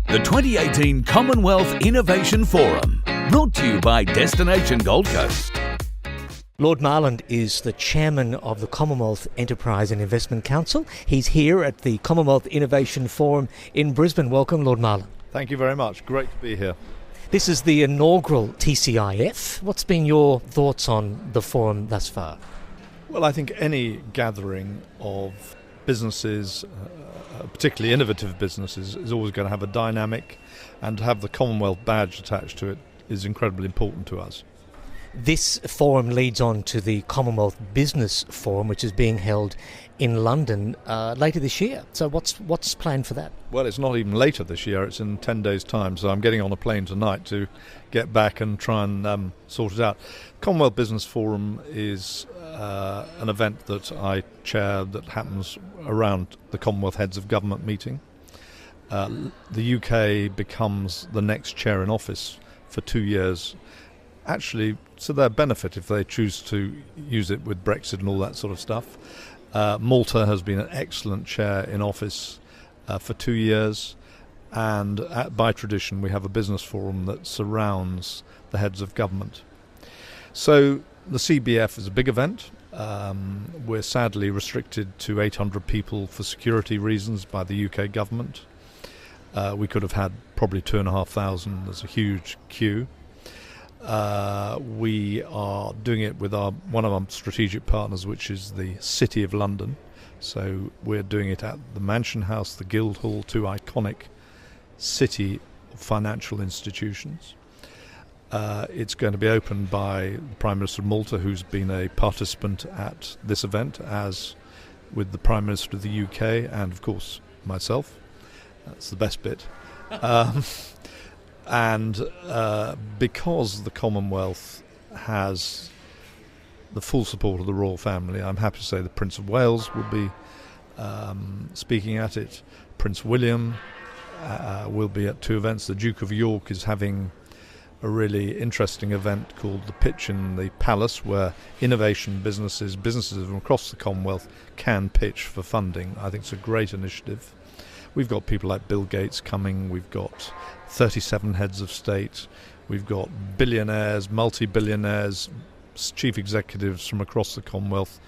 The 2018 Commonwealth Innovation Forum, brought to you by Destination Gold Coast. Lord Marland is the chairman of the Commonwealth Enterprise and Investment Council. He's here at the Commonwealth Innovation Forum in Brisbane. Welcome, Lord Marland. Thank you very much. Great to be here. This is the inaugural TCIF. What's been your thoughts on the forum thus far? Well, I think any gathering of businesses, particularly innovative businesses, is always going to have a dynamic, and to have the Commonwealth badge attached to it is incredibly important to us. This forum leads on to the Commonwealth Business Forum, which is being held in London later this year. So what's planned for that? Well, it's not even later this year, it's in 10 days' time, so I'm getting on a plane tonight to get back and try and sort it out. Commonwealth Business Forum is an event that I chair that happens around the Commonwealth Heads of Government meeting. The UK becomes the next chair in office for 2 years, actually to their benefit if they choose to use it with Brexit and all that sort of stuff. Malta has been an excellent chair in office for 2 years, and by tradition we have a business forum that surrounds the heads of government. So the CBF is a big event. We're sadly restricted to 800 people for security reasons by the UK government. We could have had probably 2,500. There's a huge queue. We are doing it with one of our strategic partners, which is the City of London. So we're doing it at the Mansion House, the Guildhall, two iconic city financial institutions. It's going to be opened by the Prime Minister of Malta, who's been a participant at this event, as with the Prime Minister of the UK and, of course, myself. That's the best bit. And because the Commonwealth has the full support of the royal family, I'm happy to say the Prince of Wales will be speaking at it. Prince William will be at two events. The Duke of York is having a really interesting event called The Pitch in the Palace, where innovation businesses from across the Commonwealth can pitch for funding. I think it's a great initiative. We've got people like Bill Gates coming. We've got 37 heads of state. We've got billionaires, multi-billionaires, chief executives from across the Commonwealth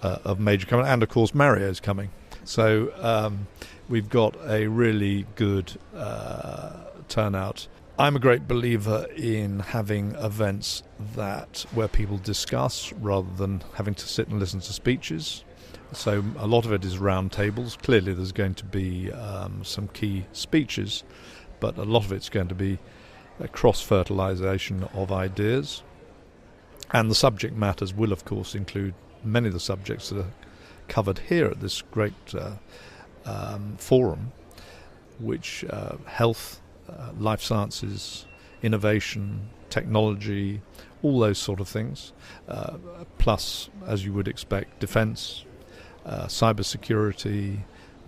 of major companies, and of course Mario's coming. So we've got a really good turnout. I'm a great believer in having events where people discuss rather than having to sit and listen to speeches. So a lot of it is round tables. Clearly there's going to be some key speeches, but a lot of it's going to be a cross-fertilisation of ideas. And the subject matters will, of course, include many of the subjects that are covered here at this great forum, which health, life sciences, innovation, technology, all those sort of things, plus, as you would expect, defence, cybersecurity,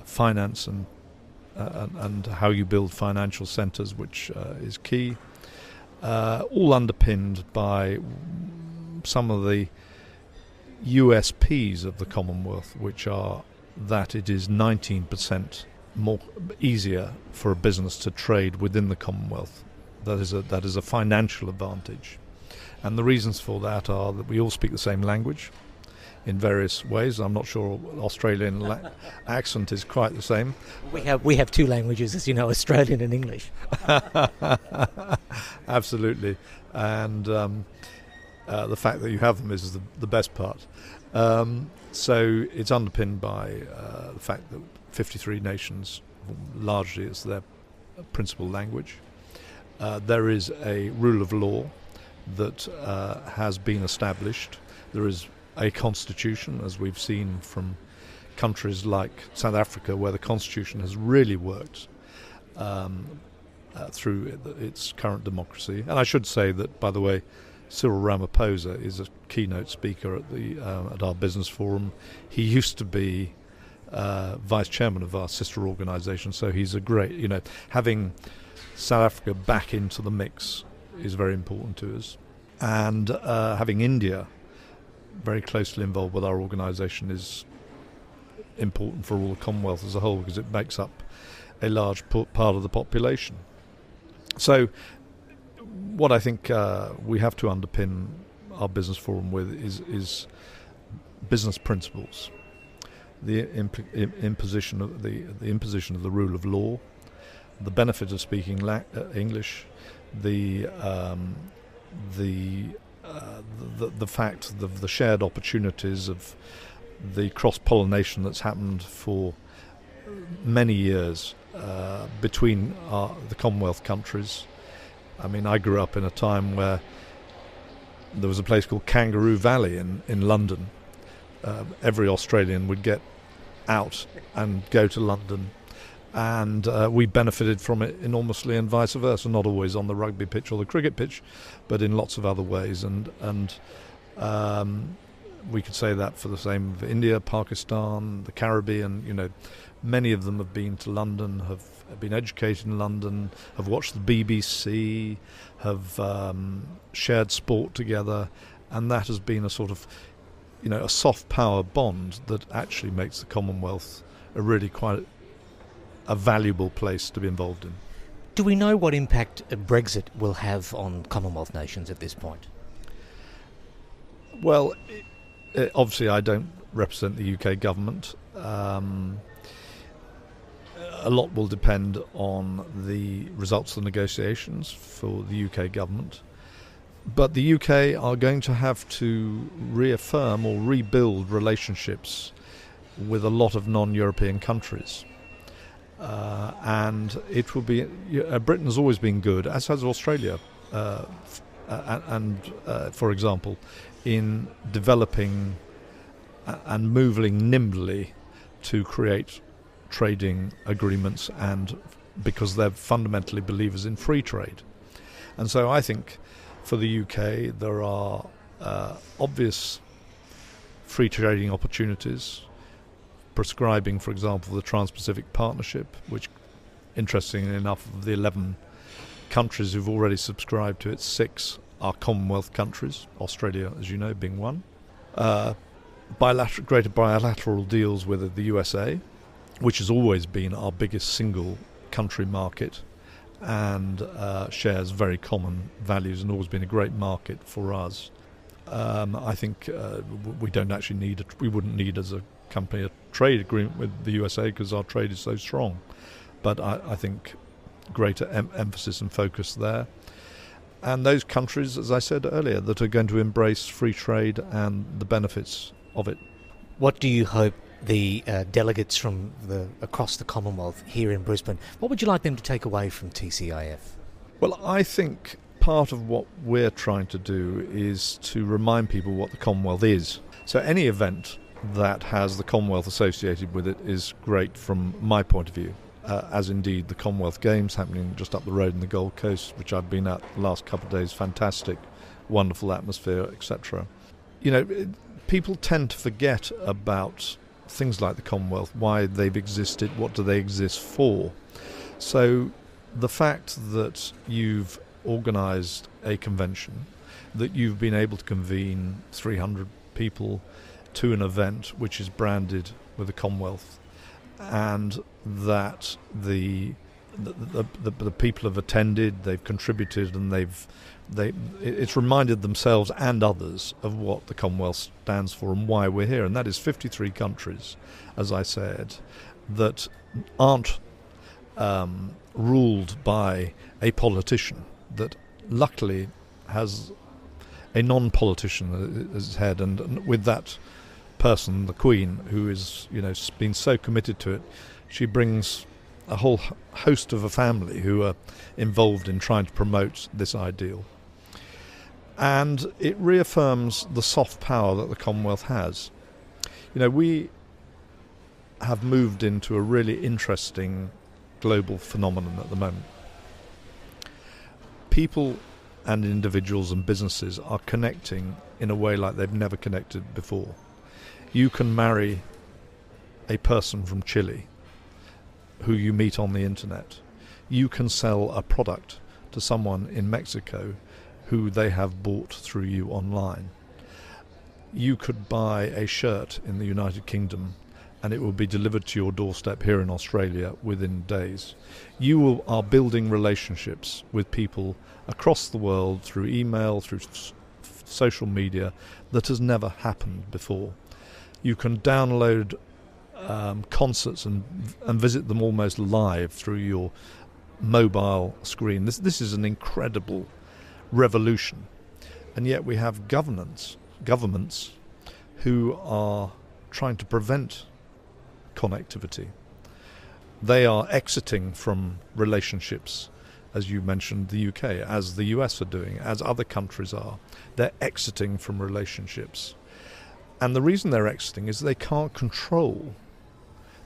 finance, and how you build financial centres, which is key, all underpinned by some of the USPs of the Commonwealth, which are that it is 19% more easier for a business to trade within the Commonwealth. That is a financial advantage, and the reasons for that are that we all speak the same language in various ways. I'm not sure Australian accent is quite the same. We have two languages, as you know, Australian and English. Absolutely, and the fact that you have them is the best part. So it's underpinned by the fact that 53 nations, largely it's their principal language. There is a rule of law that has been established. There is a constitution, as we've seen from countries like South Africa, where the constitution has really worked through its current democracy. And I should say that, by the way, Cyril Ramaphosa is a keynote speaker at our business forum. He used to be vice chairman of our sister organisation, so he's a great, having South Africa back into the mix is very important to us. And having India very closely involved with our organisation is important for all the Commonwealth as a whole, because it makes up a large part of the population. So what I think we have to underpin our business forum with is business principles, the imposition of the rule of law, the benefit of speaking English, the fact of the shared opportunities of the cross-pollination that's happened for many years between the Commonwealth countries. I mean, I grew up in a time where there was a place called Kangaroo Valley in London. Every Australian would get out and go to London, and we benefited from it enormously, and vice versa, not always on the rugby pitch or the cricket pitch, but in lots of other ways. And we could say that for the same of India, Pakistan, the Caribbean. You know, many of them have been to London, have been educated in London, have watched the BBC, have shared sport together, and that has been a sort of, you know, a soft power bond that actually makes the Commonwealth a really quite a valuable place to be involved in. Do we know what impact Brexit will have on Commonwealth nations at this point? Well, obviously I don't represent the UK government. A lot will depend on the results of the negotiations for the UK government. But the UK are going to have to reaffirm or rebuild relationships with a lot of non-European countries. And it will be... Britain has always been good, as has Australia, for example, in developing and moving nimbly to create trading agreements, and because they're fundamentally believers in free trade. And so I think for the UK there are obvious free trading opportunities, prescribing, for example, the Trans-Pacific Partnership, which, interestingly enough, of the 11 countries who've already subscribed to it, 6 are Commonwealth countries, Australia, as you know, being one. Greater bilateral deals with the USA, which has always been our biggest single country market and shares very common values and always been a great market for us. I think we wouldn't need as a company a trade agreement with the USA because our trade is so strong. But I think greater emphasis and focus there. And those countries, as I said earlier, that are going to embrace free trade and the benefits of it. What do you hope the delegates from across the Commonwealth here in Brisbane, what would you like them to take away from TCIF? Well, I think part of what we're trying to do is to remind people what the Commonwealth is. So any event that has the Commonwealth associated with it is great from my point of view, as indeed the Commonwealth Games happening just up the road in the Gold Coast, which I've been at the last couple of days, fantastic, wonderful atmosphere, etc. You know, people tend to forget about things like the Commonwealth, why they've existed, what do they exist for. So the fact that you've organised a convention, that you've been able to convene 300 people to an event which is branded with the Commonwealth, and that the people have attended, they've contributed, and it's reminded themselves and others of what the Commonwealth stands for and why we're here. And that is 53 countries, as I said, that aren't ruled by a politician, that luckily has a non-politician as its head, and with that person, the Queen, who is, you know, been so committed to it, she brings a whole host of a family who are involved in trying to promote this ideal. And it reaffirms the soft power that the Commonwealth has. You know, we have moved into a really interesting global phenomenon at the moment. People and individuals and businesses are connecting in a way like they've never connected before. You can marry a person from Chile who you meet on the internet. You can sell a product to someone in Mexico who they have bought through you online. You could buy a shirt in the United Kingdom and it will be delivered to your doorstep here in Australia within days. You are building relationships with people across the world through email, through social media, that has never happened before. You can download concerts and visit them almost live through your mobile screen. This is an incredible revolution, and yet we have governments who are trying to prevent connectivity. They are exiting from relationships, as you mentioned, the UK, as the US are doing, as other countries are. They're exiting from relationships. And the reason they're exiting is they can't control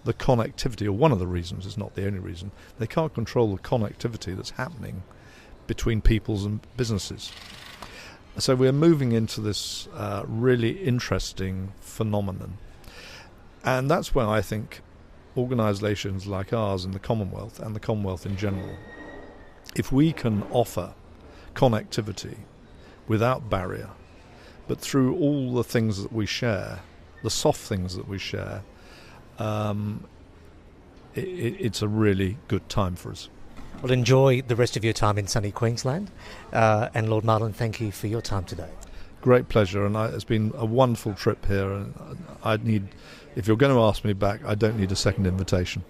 the connectivity, or one of the reasons, it's not the only reason, they can't control the connectivity that's happening between peoples and businesses. So we're moving into this really interesting phenomenon. And that's where I think organisations like ours in the Commonwealth, and the Commonwealth in general, if we can offer connectivity without barrier, but through all the things that we share, the soft things that we share, it's a really good time for us. Well, enjoy the rest of your time in sunny Queensland. And Lord Marland, thank you for your time today. Great pleasure, and it's been a wonderful trip here. And if you're going to ask me back, I don't need a second invitation.